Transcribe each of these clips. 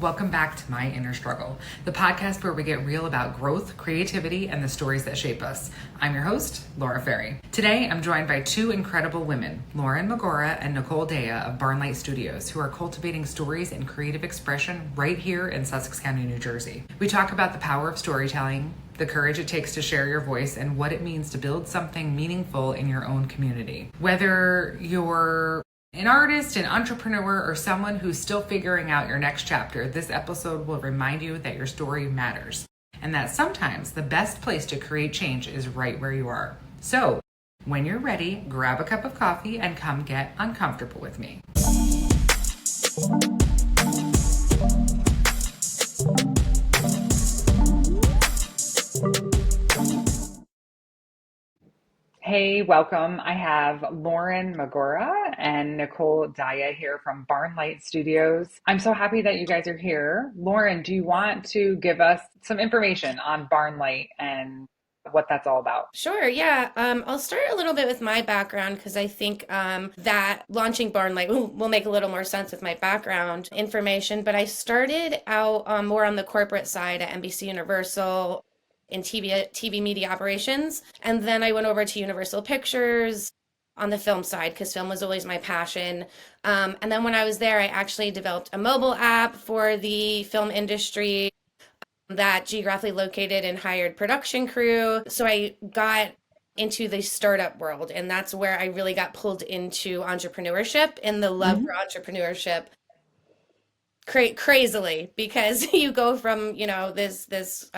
Welcome back to My Inner Struggle, the podcast where we get real about growth, creativity, and the stories that shape us. I'm your host, Laura Ferry. Today, I'm joined by two incredible women, Lauren Magura and Nicole Daya of Barnlight Studios, who are cultivating stories and creative expression right here in Sussex County, New Jersey. We talk about the power of storytelling, the courage it takes to share your voice, and what it means to build something meaningful in your own community. Whether you're an artist, an entrepreneur, or someone who's still figuring out your next chapter, this episode will remind you that your story matters and that sometimes the best place to create change is right where you are. So, when you're ready, grab a cup of coffee and come get uncomfortable with me. Hey, welcome. I have Lauren Magura and Nicole Daya here from Barnlight Studios. I'm so happy that you guys are here. Lauren, do you want to give us some information on Barnlight and what that's all about? Sure, yeah. I'll start a little bit with my background because I think that launching Barnlight will make a little more sense with my background information. But I started out more on the corporate side at NBC Universal in TV media operations. And then I went over to Universal Pictures on the film side because film was always my passion. And then when I was there, I actually developed a mobile app for the film industry that geographically located and hired production crew. So I got into the startup world, and that's where I really got pulled into entrepreneurship and the love for entrepreneurship crazily because you go from, this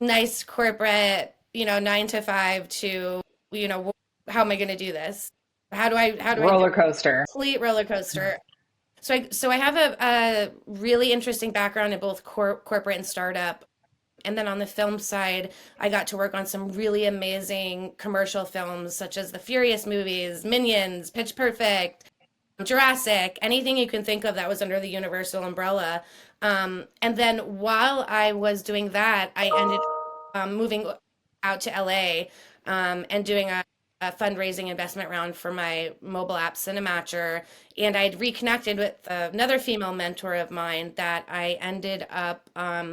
nice corporate, 9 to 5 to, how am I going to do this? How do I do Roller it? coaster. Complete roller coaster. So I have a really interesting background in both corporate and startup. And then on the film side, I got to work on some really amazing commercial films, such as the Furious movies, Minions, Pitch Perfect, Jurassic, anything you can think of that was under the Universal umbrella. And then while I was doing that, I ended moving out to LA and doing a fundraising investment round for my mobile app Cinematcher. And I'd reconnected with another female mentor of mine that I ended up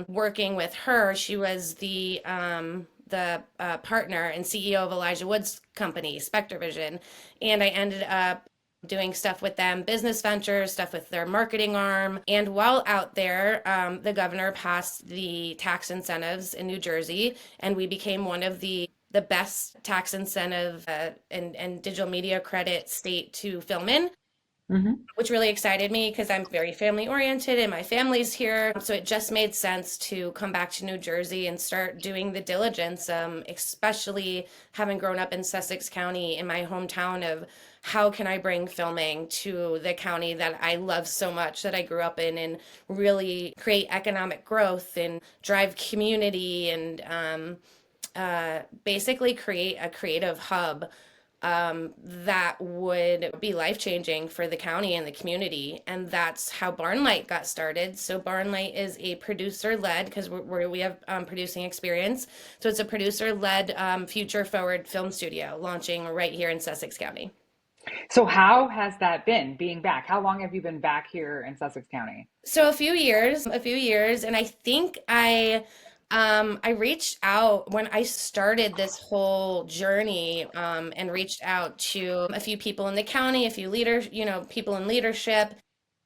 working with her. She was the partner and CEO of Elijah Wood's company, Spectre Vision. And I ended up doing stuff with them, business ventures, stuff with their marketing arm. And while out there, the governor passed the tax incentives in New Jersey, and we became one of the best tax incentive and digital media credit state to film in, which really excited me because I'm very family oriented and my family's here. So it just made sense to come back to New Jersey and start doing the diligence, especially having grown up in Sussex County in my hometown of how can I bring filming to the county that I love so much, that I grew up in, and really create economic growth and drive community and basically create a creative hub that would be life-changing for the county and the community. And that's how Barnlight got started. So Barnlight is a producer-led, because we have producing experience. So it's a producer-led future-forward film studio launching right here in Sussex County. So how has that been being back? How long have you been back here in Sussex County? So a few years, and I think I reached out when I started this whole journey, and reached out to a few people in the county, a few leaders, people in leadership,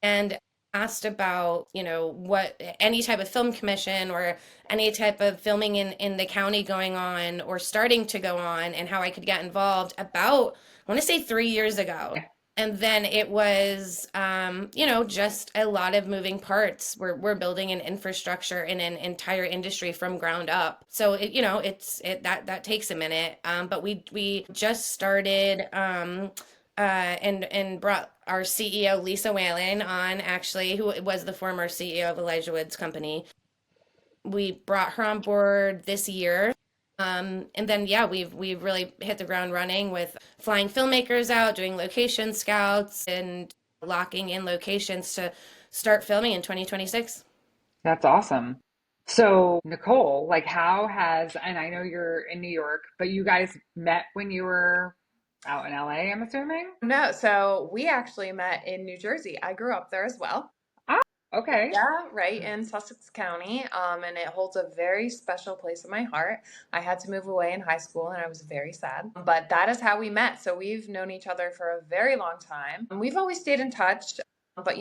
and asked about, what any type of film commission or any type of filming in the county going on or starting to go on, and how I could get involved about, I want to say 3 years ago. And then it was, just a lot of moving parts. We're building an infrastructure in an entire industry from ground up. So that takes a minute. But we just started and brought our CEO Lisa Whalen on, actually, who was the former CEO of Elijah Wood's company. We brought her on board this year. And then, yeah, we've really hit the ground running with flying filmmakers out, doing location scouts, and locking in locations to start filming in 2026. That's awesome. So, Nicole, and I know you're in New York, but you guys met when you were out in LA, I'm assuming? No, so we actually met in New Jersey. I grew up there as well. Okay. Yeah, right in Sussex County, and it holds a very special place in my heart. I had to move away in high school and I was very sad, but that is how we met. So we've known each other for a very long time. And we've always stayed in touch. But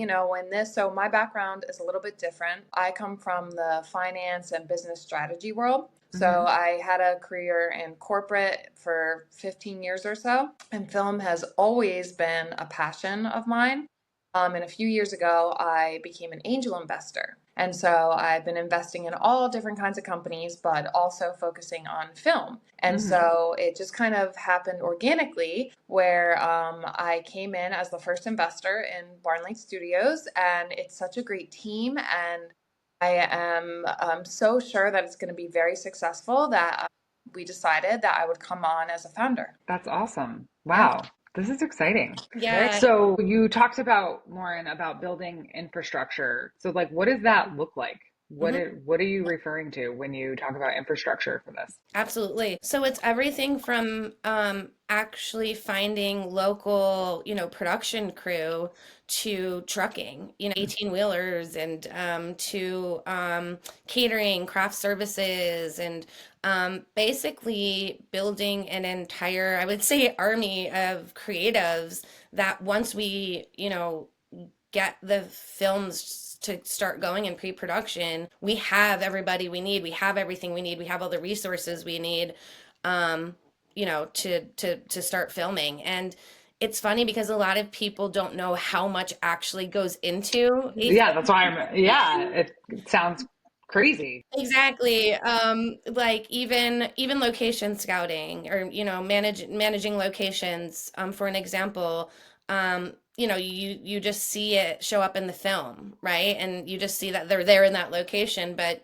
so my background is a little bit different. I come from the finance and business strategy world. So Hmm. I had a career in corporate for 15 years or so, and film has always been a passion of mine. And a few years ago, I became an angel investor. And so I've been investing in all different kinds of companies, but also focusing on film. And Hmm. so it just kind of happened organically where I came in as the first investor in Barn Lake Studios. And it's such a great team. And I am so sure that it's going to be very successful that we decided that I would come on as a founder. That's awesome. Yeah. Wow. This is exciting. Very. Yeah. So you talked about, Lauren, about building infrastructure. So like, what does that look like? Mhm. What are you referring to when you talk about infrastructure for this? Absolutely. So it's everything from actually finding local, production crew to trucking, 18 wheelers and to catering, craft services, and basically building an entire, I would say, army of creatives that once we, get the films to start going in pre-production, we have everybody we need. We have everything we need. We have all the resources we need, um, to start filming. And it's funny because a lot of people don't know how much actually goes into a Yeah, that's why yeah, film. it sounds crazy. Exactly. Like even location scouting or managing locations. For an example, you just see it show up in the film, right? And you just see that they're there in that location, but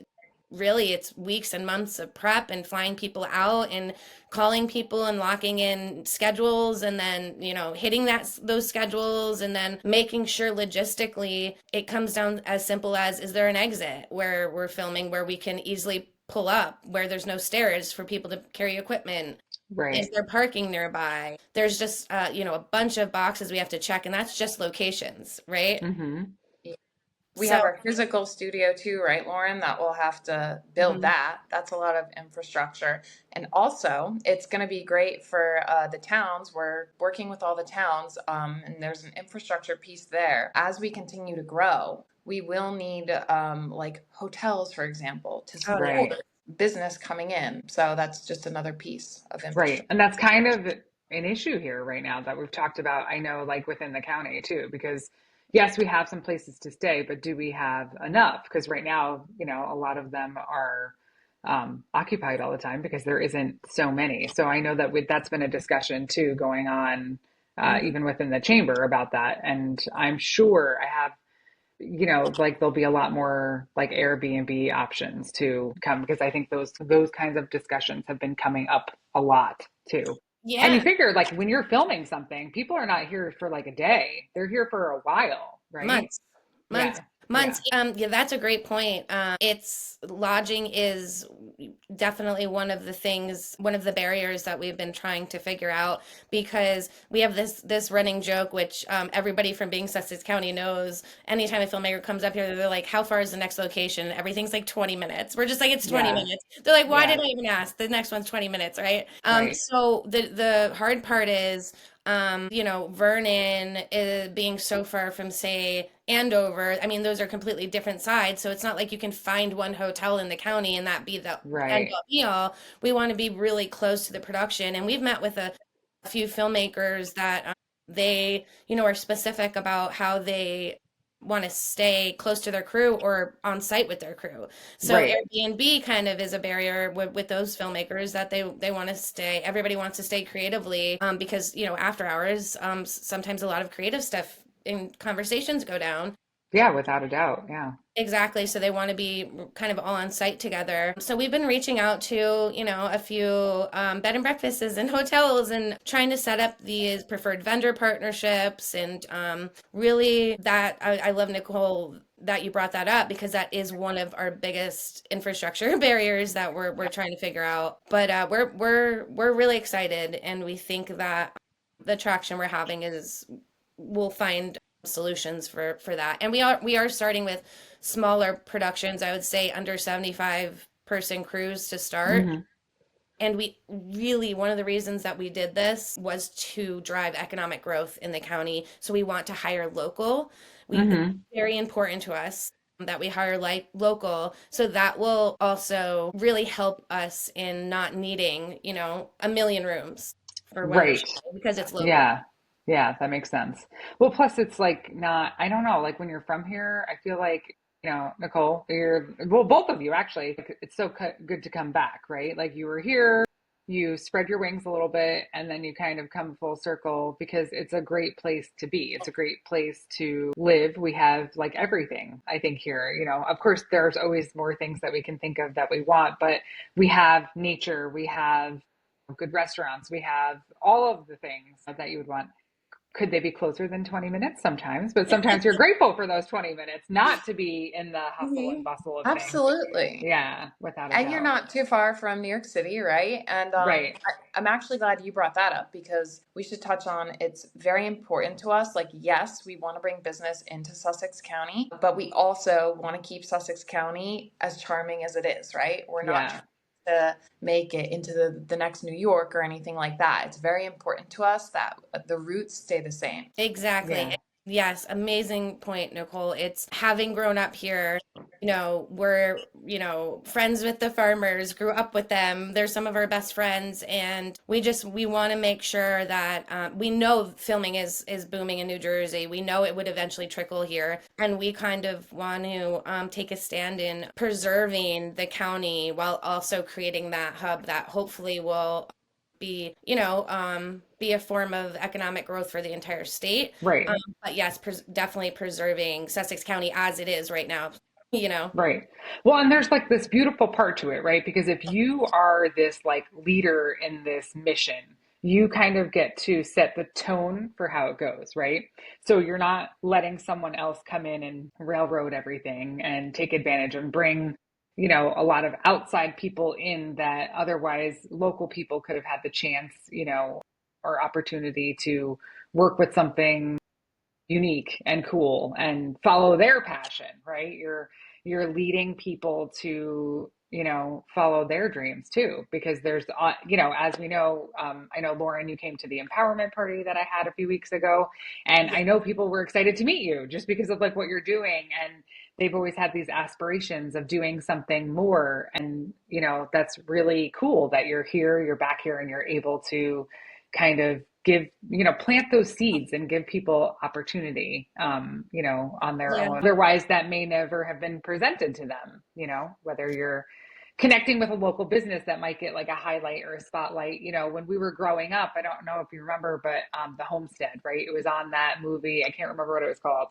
really it's weeks and months of prep and flying people out and calling people and locking in schedules and then hitting those schedules and then making sure logistically it comes down as simple as, is there an exit where we're filming where we can easily pull up, where there's no stairs for people to carry equipment, is Right. there parking nearby? There's just a bunch of boxes we have to check, and that's just locations, right? Hmm. We So have our physical studio too, right, Lauren? That we'll have to build mhm. that. That's a lot of infrastructure. And also, it's going to be great for the towns. We're working with all the towns, and there's an infrastructure piece there. As we continue to grow, we will need like hotels, for example, to Oh yeah. support Right. business coming in. So that's just another piece of Right. infrastructure. And that's kind of an issue here right now that we've talked about, I know, like within the county too, because yes, we have some places to stay, but do we have enough? Because right now, a lot of them are occupied all the time because there isn't so many. So I know that that's been a discussion too going on, Mhm. even within the chamber about that. And I'm sure I have, like there'll be a lot more like Airbnb options to come because I think those kinds of discussions have been coming up a lot too. And you Yeah, figure like when you're filming something, people are not here for like a day. They're here for a while, right? months. months Yeah. months. Yeah. Yeah, that's a great point. It's lodging is definitely one of the barriers that we've been trying to figure out, because we have this running joke, which everybody from being Sussex County knows. Anytime a filmmaker comes up here, they're like, how far is the next location? Everything's like 20 minutes. We're just like, it's 20 Yeah. minutes. They're like, why did Yeah. I even ask? The next one's 20 minutes, right? Right. So the hard part is Vernon is being so far from, say, Andover. I mean, those are completely different sides. So it's not like you can find one hotel in the county and that be the end Right. all be all. We want to be really close to the production. And we've met with a few filmmakers that they, are specific about how they want to stay close to their crew or on site with their crew. So Right. Airbnb kind of is a barrier with those filmmakers, that they want to stay. Everybody wants to stay creatively, because after hours, sometimes a lot of creative stuff in conversations go down. Yeah, without a doubt. Yeah. Exactly. So they want to be kind of all on site together. So we've been reaching out to, a few bed and breakfasts and hotels and trying to set up these preferred vendor partnerships. And really, that I love, Nicole, that you brought that up, because that is one of our biggest infrastructure barriers that we're trying to figure out. But we're really excited, and we think that the traction we're having is we'll find solutions for that. And we are starting with smaller productions, I would say under 75 person crews to start. Hmm. And we really, one of the reasons that we did this was to drive economic growth in the county. So we want to hire local. It's Hmm. very important to us that we hire like local. So that will also really help us in not needing, a million rooms for when we're Right. shooting because it's local. Yeah. Yeah, that makes sense. Well, plus it's like not, I don't know, like when you're from here, I feel like, Nicole, well, both of you actually, like, it's so good to come back, right? Like you were here, you spread your wings a little bit, and then you kind of come full circle because it's a great place to be. It's a great place to live. We have like everything, I think, here. Of course, there's always more things that we can think of that we want, but we have nature, we have good restaurants, we have all of the things that you would want. Could they be closer than 20 minutes? Sometimes, but sometimes you're grateful for those 20 minutes not to be in the hustle and Mhm. bustle of things. Absolutely. Yeah, without a And you're doubt. not too far from New York City, right? And Right. I'm actually glad you brought that up because we should touch on it's very important to us. Like, yes, we want to bring business into Sussex County, but we also want to keep Sussex County as charming as it is, right? We're not Yeah. trying to make it into the next New York or anything like that. It's very important to us that the roots stay the same. Exactly. Yeah. Yes, amazing point, Nicole. It's having grown up here, we're, friends with the farmers, grew up with them. They're some of our best friends, and we want to make sure that we know filming is booming in New Jersey. We know it would eventually trickle here, and we kind of want to take a stand in preserving the county while also creating that hub that hopefully will be a form of economic growth for the entire state. Right. But yes, definitely preserving Sussex County as it is right now, you know. Right. Well, and there's like this beautiful part to it, right? Because if you are this like leader in this mission, you kind of get to set the tone for how it goes, right? So you're not letting someone else come in and railroad everything and take advantage and bring, a lot of outside people in that otherwise local people could have had the chance, or opportunity to work with something unique and cool and follow their passion, right? You're leading people to, follow their dreams too, because there's, as we know, I know Lauren, you came to the empowerment party that I had a few weeks ago, and Yeah. I know people were excited to meet you just because of like what you're doing, and they've always had these aspirations of doing something more, and that's really cool that you're here, you're back here, and you're able to kind of give, plant those seeds and give people opportunity, on their Yeah. own. Otherwise, that may never have been presented to them, whether you're connecting with a local business that might get like a highlight or a spotlight. When we were growing up, I don't know if you remember, but the Homestead, right? It was on that movie. I can't remember what it was called.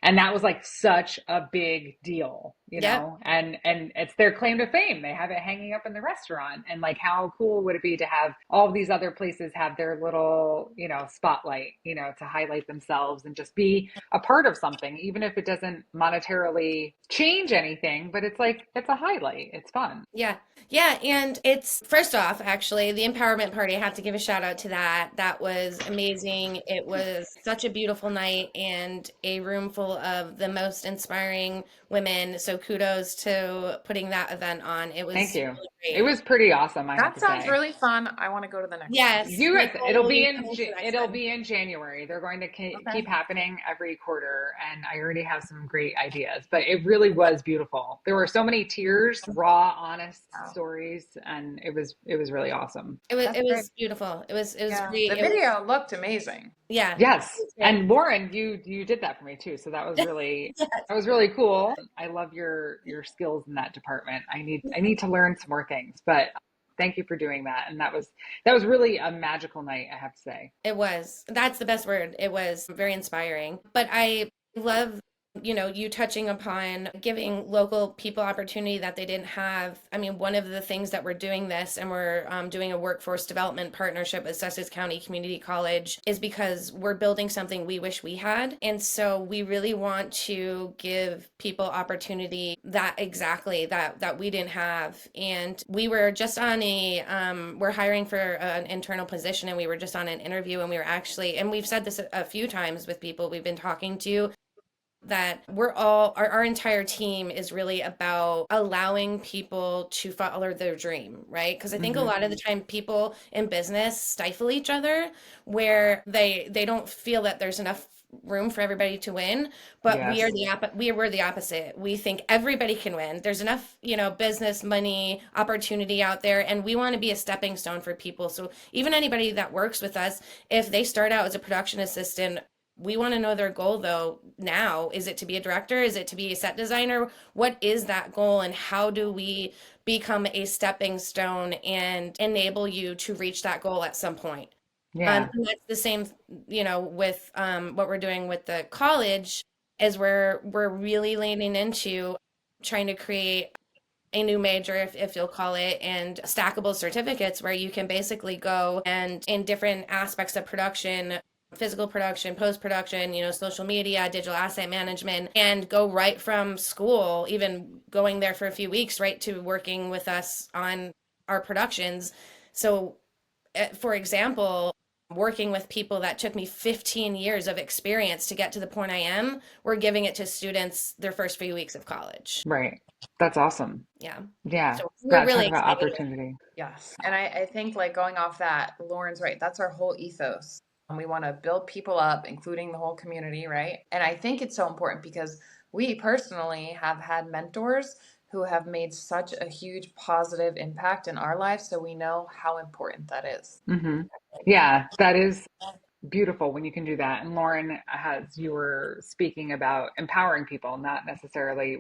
And that was like such a big deal, Yep. and it's their claim to fame. They have it hanging up in the restaurant. And like, how cool would it be to have all these other places have their little, spotlight, to highlight themselves and just be a part of something, even if it doesn't monetarily change anything, but it's like, it's a highlight. It's fun. Yeah. Yeah. And it's first off, actually, the empowerment party, I have to give a shout out to that. That was amazing. It was such a beautiful night and a room full of the most inspiring women. So kudos to putting that event on. It Thank was you. really It great. was pretty awesome, I have That to sounds say. really fun. I want to go to the next one. Yes, Do it. Nicole, will you come to the next It'll one? be in January. They're going to Okay. keep happening every quarter, and I already have some great ideas. But it really was beautiful. There were so many tears, raw, honest Wow. stories, and it was really awesome. It was That's it great. was beautiful. It was Yeah. great. The It was video looked amazing. yeah. It Yes, was great. and Lauren, you did that for me too. So Yes. that was really cool. I love your skills in that department. I need to learn some more things, but thank you for doing that. And that was really a magical night, I have to say. It was. That's the best word. It was very inspiring. But I love You touching upon giving local people opportunity that they didn't have. I mean, one of the things that we're doing this, and we're doing a workforce development partnership with Sussex County Community College, is because we're building something we wish we had. And so we really want to give people opportunity that exactly that we didn't have. And we were just on we're hiring for an internal position, and we were just on an interview, and we were actually, and we've said this a few times with people we've been talking to, that our entire team is really about allowing people to follow their dream, right? Because I think a lot of the time people in business stifle each other, where they don't feel that there's enough room for everybody to win. But Yes. we're the opposite. We think everybody can win. There's enough, business, money, opportunity out there, and we want to be a stepping stone for people. So even anybody that works with us, if they start out as a production assistant, we want to know their goal though now. Is it to be a director? Is it to be a set designer? What is that goal, and how do we become a stepping stone and enable you to reach that goal at some point? Yeah. And that's the same, with what we're doing with the college, is we're really leaning into trying to create a new major, if you'll call it, and stackable certificates where you can basically go and in different aspects of production, physical production, post production, social media, digital asset management, and go right from school, even going there for a few weeks, right to working with us on our productions. So, for example, working with people that took me 15 years of experience to get to the point I am, we're giving it to students their first few weeks of college. Right. That's awesome. Yeah. Yeah. So we're That really talk about excited. opportunity. Yes. And I think like going off that, Lauren's right. That's our whole ethos. And we want to build people up, including the whole community, right? And I think it's so important because we personally have had mentors who have made such a huge positive impact in our lives. So we know how important that is. Yeah, that is beautiful when you can do that. And Lauren, as you were speaking about empowering people, not necessarily,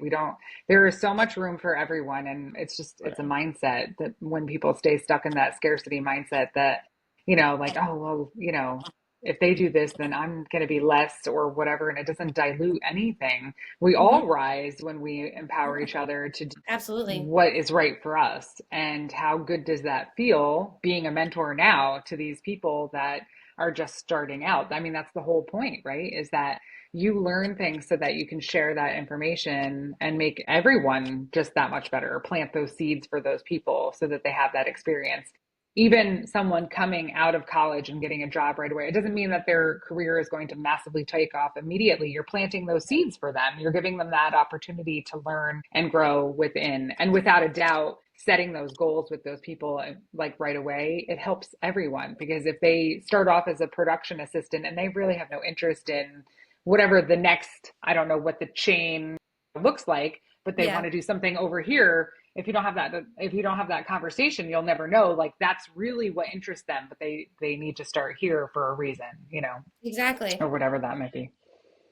there is so much room for everyone. And it's a mindset that when people stay stuck in that scarcity mindset that, like, oh, well, if they do this, then I'm going to be less or whatever. And it doesn't dilute anything. We Hmm. all rise when we empower each other to do Absolutely. what is right for us. And how good does that feel being a mentor now to these people that are just starting out? I mean, that's the whole point, right? Is that you learn things so that you can share that information and make everyone just that much better, or plant those seeds for those people so that they have that experience. Even someone coming out of college and getting a job right away, it doesn't mean that their career is going to massively take off immediately. You're planting those seeds for them. You're giving them that opportunity to learn and grow within. And without a doubt, setting those goals with those people like right away, it helps everyone, because if they start off as a production assistant and they really have no interest in whatever the next, I don't know what the chain looks like, but they want Yeah. to do something over here. If you don't have that conversation, you'll never know, like, that's really what interests them, but they need to start here for a reason, Exactly. or whatever that might be.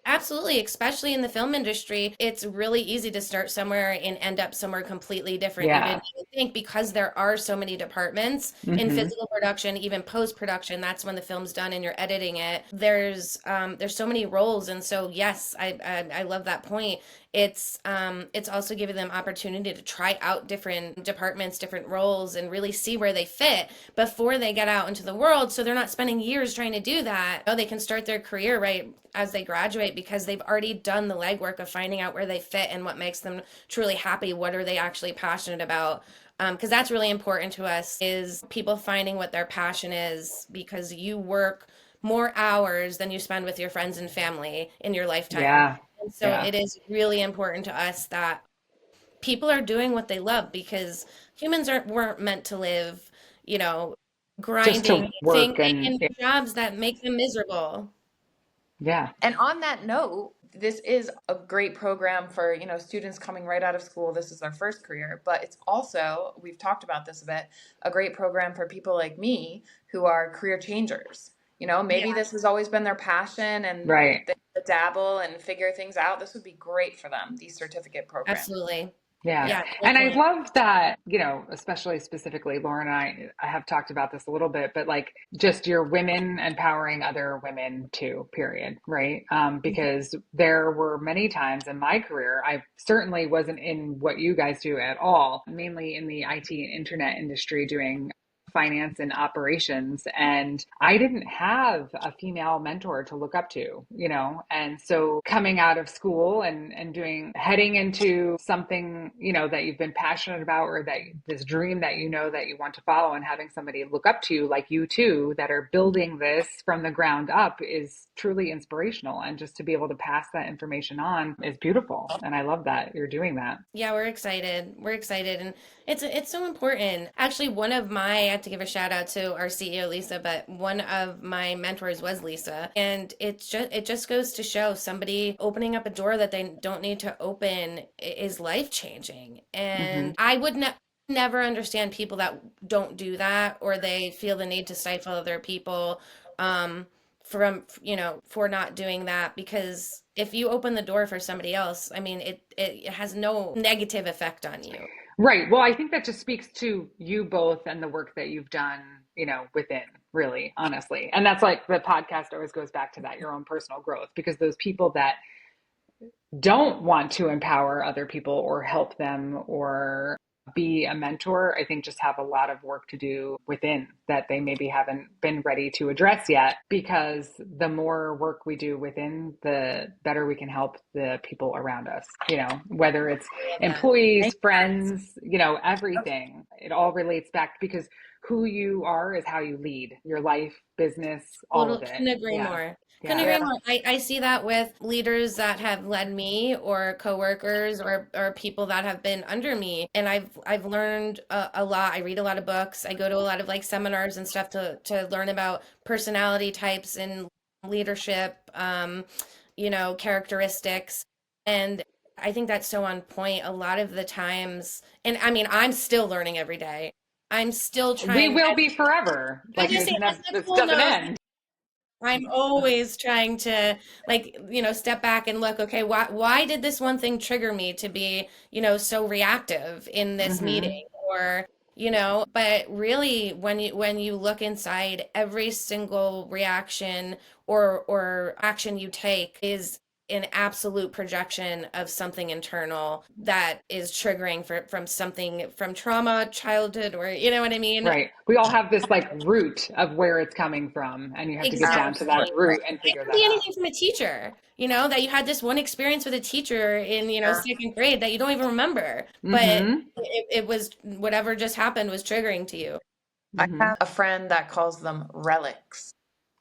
Absolutely, especially in the film industry, it's really easy to start somewhere and end up somewhere completely different. You Yeah. didn't even think, because there are so many departments in Hmm. physical production, even post production. That's when the film's done and you're editing it. There's so many roles, and so yes, I love that point. It's also giving them opportunity to try out different departments, different roles, and really see where they fit before they get out into the world. So they're not spending years trying to do that. Oh, they can start their career right as they graduate because they've already done the legwork of finding out where they fit and what makes them truly happy. What are they actually passionate about? Because that's really important to us, is people finding what their passion is, because you work more hours than you spend with your friends and family in your lifetime. Yeah. And so Yeah. it is really important to us that people are doing what they love, because humans weren't meant to live, you know, Just grinding, to work and in jobs that make them miserable. yeah. And on that note, this is a great program for, students coming right out of school. This is their first career, but it's also, we've talked about this a bit, a great program for people like me who are career changers. Maybe this has always been their passion and Right. they dabble and figure things out. This would be great for them, these certificate programs. Absolutely. Yeah. Yeah, And I definitely. love that, especially specifically, Lauren and I have talked about this a little bit, but like just your women empowering other women too, period. Right. Because there were many times in my career, I certainly wasn't in what you guys do at all, mainly in the IT and internet industry doing finance and operations. And I didn't have a female mentor to look up to, and so coming out of school and heading into something, that you've been passionate about, or that this dream that that you want to follow, and having somebody look up to you like you two that are building this from the ground up is truly inspirational. And just to be able to pass that information on is beautiful. And I love that you're doing that. Yeah, we're excited. We're excited, and it's so important. Actually, I have to give a shout out to our CEO Lisa, but one of my mentors was Lisa, and it just goes to show somebody opening up a door that they don't need to open is life changing. Hmm. And I would never understand people that don't do that, or they feel the need to stifle other people. For not doing that, because if you open the door for somebody else, I mean, it has no negative effect on you. Right. Well, I think that just speaks to you both and the work that you've done, within, really, honestly. And that's like the podcast always goes back to that, your own personal growth, because those people that don't want to empower other people or help them or be a mentor, I think just have a lot of work to do within that they maybe haven't been ready to address yet. Because the more work we do within, the better we can help the people around us, whether it's Love that. employees, friends, everything. It all relates back, because who you are is how you lead your life, business, all of Total, it. couldn't agree Yeah. more. Couldn't Yeah. agree Yeah. more. I see that with leaders that have led me, or coworkers, or people that have been under me. And I've learned a lot. I read a lot of books. I go to a lot of like seminars and stuff to learn about personality types and leadership, characteristics. And I think that's so on point a lot of the times. And I mean, I'm still learning every day. I'm still We trying. will be forever. I Like just say, as this Nicole doesn't knows, end. I'm always trying to, like, step back and look, okay, why did this one thing trigger me to be, so reactive in this Hmm. meeting? Or, but really when you look inside, every single reaction or action you take is an absolute projection of something internal that is triggering from something from trauma, childhood, or you know what I mean? Right. We all have this like root of where it's coming from, and you have to get down to Exactly. that root and It figure could that be out. anything from a teacher, that you had this one experience with a teacher in, Yeah. second grade that you don't even remember, but Hmm. it was whatever just happened was triggering to you. I Hmm. have a friend that calls them relics,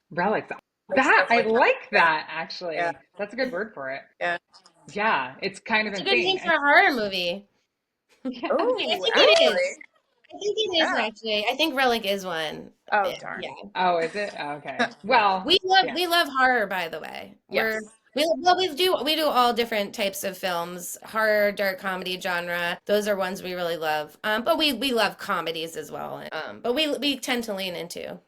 Relics. like That stuff I like that. like Yeah. that Yeah. actually. That's a good word for it. Yeah. Yeah, it's kind of It's a good name insane. for a horror movie. Yeah. I Oh, think it is. actually. I think it is Yeah. actually. I think Relic is one. Oh, darn. Yeah. Oh, is it? Oh, okay. Yeah. Well, We yeah. love horror, by the way. Yes. We do all different types of films, horror, dark comedy genre. Those are ones we really love. But we love comedies as well. But we tend to lean into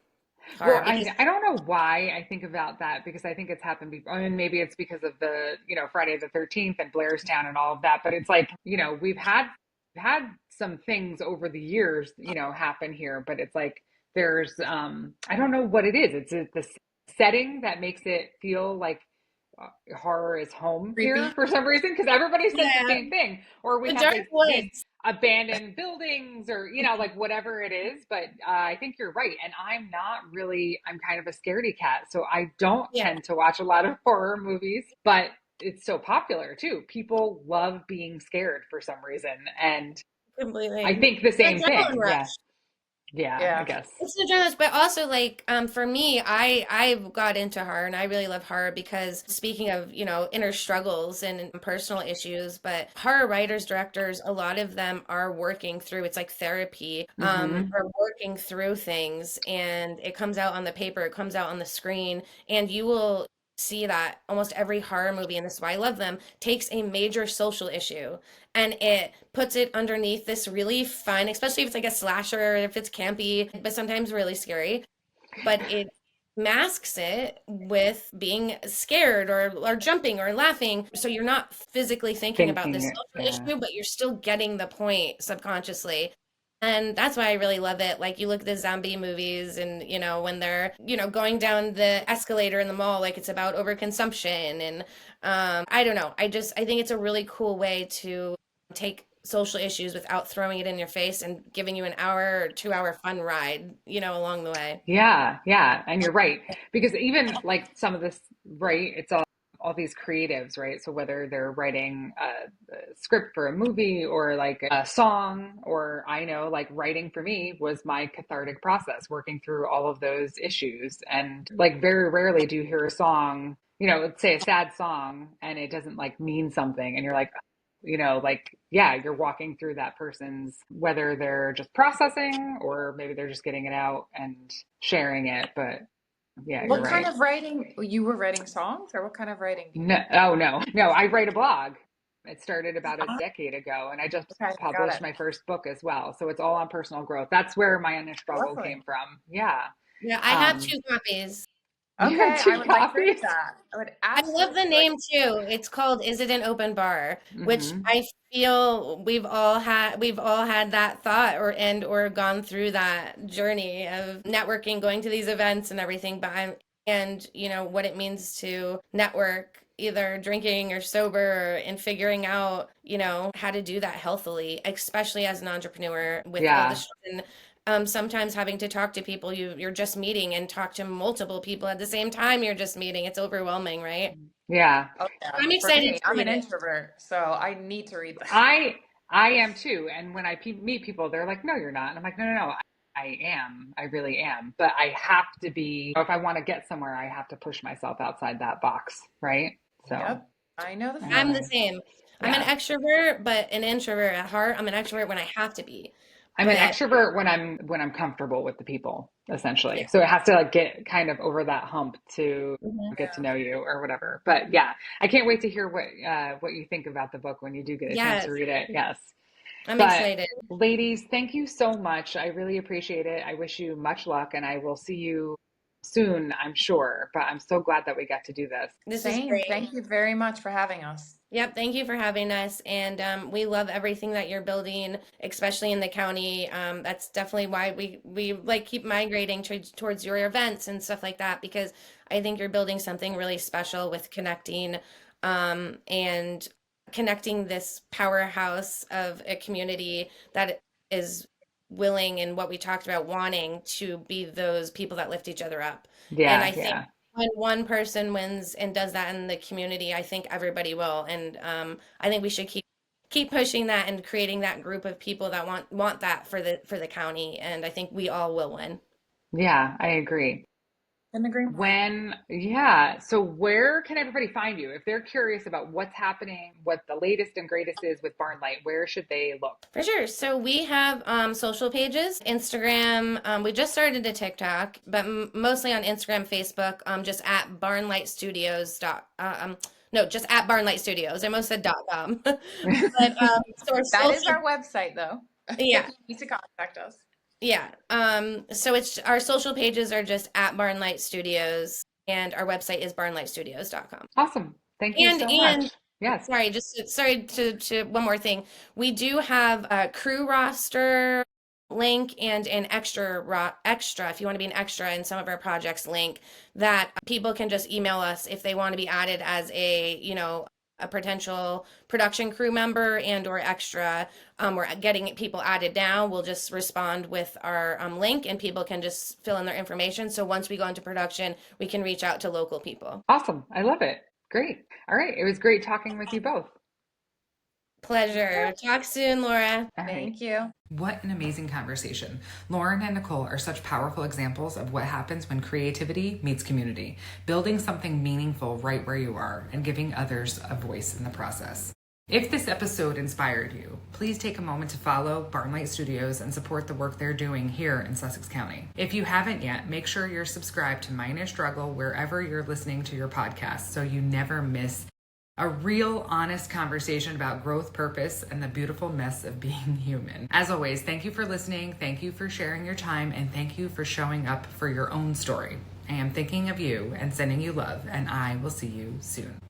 Well, horror because I don't know why I think about that, because I think it's happened before. I mean, maybe it's because of the, Friday the 13th and Blairstown and all of that, but it's like, we've had some things over the years, happen here, but it's like there's I don't know what it is. It's the setting that makes it feel like horror is home here Creepy. for some reason, because everybody says the yeah, same thing, or we the have dark these woods. abandoned buildings, or like whatever it is. But I think you're right, and I'm kind of a scaredy cat, so I don't Yeah, tend to watch a lot of horror movies. But it's so popular too. People love being scared for some reason, and I completely. think the The same adrenaline thing. rush. Yeah. Yeah, I Yeah. guess. It's the genres, but also like for me, I got into horror and I really love horror because speaking of, inner struggles and personal issues, but horror writers, directors, a lot of them are working through it's like therapy, Hmm. are working through things and it comes out on the paper, it comes out on the screen, and you will see that almost every horror movie, and this is why I love them, takes a major social issue and it puts it underneath this really fun, especially if it's like a slasher or if it's campy, but sometimes really scary. But masks it with being scared or jumping or laughing. So you're not physically thinking about Thinking this it, social yeah. issue, but you're still getting the point subconsciously. And that's why I really love it. Like you look at the zombie movies and, when they're, going down the escalator in the mall, like it's about overconsumption. And I don't know. I think it's a really cool way to take social issues without throwing it in your face and giving you an hour or 2 hour fun ride, along the way. Yeah, yeah, and you're right. Because even like some of this, right, it's all these creatives, right? So whether they're writing a script for a movie or like a song, or I know like writing for me was my cathartic process, working through all of those issues. And like very rarely do you hear a song, let's say a sad song, and it doesn't like mean something, and you're like, like, yeah, you're walking through that person's, whether they're just processing or maybe they're just getting it out and sharing it. But yeah, you're What kind right. of writing? You were writing songs, or what kind of writing do you No, do? oh, no, I write a blog. It started about a Ah, decade ago, and I just okay, got published it. my first book as well. So it's all on personal growth. That's where my inner struggle Lovely. came from. Yeah. Yeah, I have Um, 2 copies. you have Okay, I two would like to read copies? that. I would I love the absolutely like name too. It's called Is It an Open Bar? Which Hmm. I feel we've all had that thought or gone through that journey of networking, going to these events and everything, but and what it means to network either drinking or sober and figuring out, how to do that healthily, especially as an entrepreneur with all the Yeah. shit and sometimes having to talk to people you're just meeting and talk to multiple people at the same time you're just meeting. It's overwhelming, right? Yeah. Oh yeah, I'm for excited me, to I'm read an it. introvert, so I need to read that. I am too. And when I meet people, they're like, "No, you're not." And I'm like, "No, no, no. I am. I really am. But I have to be. If I want to get somewhere, I have to push myself outside that box, right?" So, Yep, I know the I'm the anyway, feeling. same. I'm an yeah. extrovert, but an introvert at heart. I'm an extrovert when I have to be. I'm an But extrovert when I'm comfortable with the people, yeah. essentially. So it has to like get kind of over that hump to Mhm. get to Yeah. know you or whatever. But yeah, I can't wait to hear what you think about the book when you do get a chance to Yes, read it. Yes. I'm But excited. ladies, thank you so much. I really appreciate it. I wish you much luck, and I will see you soon, I'm sure. But I'm so glad that we got to do this. This is Same. great. Thank you very much for having us. Yep, thank you for having us. And we love everything that you're building, especially in the county. That's definitely why we like keep migrating towards your events and stuff like that, because I think you're building something really special with and connecting this powerhouse of a community that is willing, and what we talked about, wanting to be those people that lift each other up. And Yeah, I think yeah. when one person wins and does that in the community, I think everybody will. And I think we should keep pushing that and creating that group of people that want that for the county. And I think we all will win. Yeah, I agree. Couldn't agree more. Yeah. So where can everybody find you? If they're curious about what's happening, what the latest and greatest is with Barnlight, where should they look? For sure. So we have social pages, Instagram. We just started a TikTok, but mostly on Instagram, Facebook. Just at Barnlight Studios. No, just at Barnlight Studios. I almost said .com. But so our That is social, our website, though, if yeah, you need to contact us. yeah. So it's our social pages are just at Barnlight Studios, and our website is barnlightstudios.com. Awesome. Thank you so And much. Yes. sorry to one more thing. We do have a crew roster link and an extra if you want to be an extra in some of our projects link that people can just email us if they want to be added as a potential production crew member and or extra. We're getting people added now. We'll just respond with our link, and people can just fill in their information. So once we go into production, we can reach out to local people. Awesome. I love it. Great. All right. It was great talking with you both. Pleasure. Talk soon, Laura. All right. Thank you. What an amazing conversation. Lauren and Nicole are such powerful examples of what happens when creativity meets community, building something meaningful right where you are and giving others a voice in the process. If this episode inspired you, please take a moment to follow Barnlight Studios and support the work they're doing here in Sussex County. If you haven't yet, make sure you're subscribed to My Inner Struggle wherever you're listening to your podcast so you never miss a real, honest conversation about growth, purpose, and the beautiful mess of being human. As always, thank you for listening, thank you for sharing your time, and thank you for showing up for your own story. I am thinking of you and sending you love, and I will see you soon.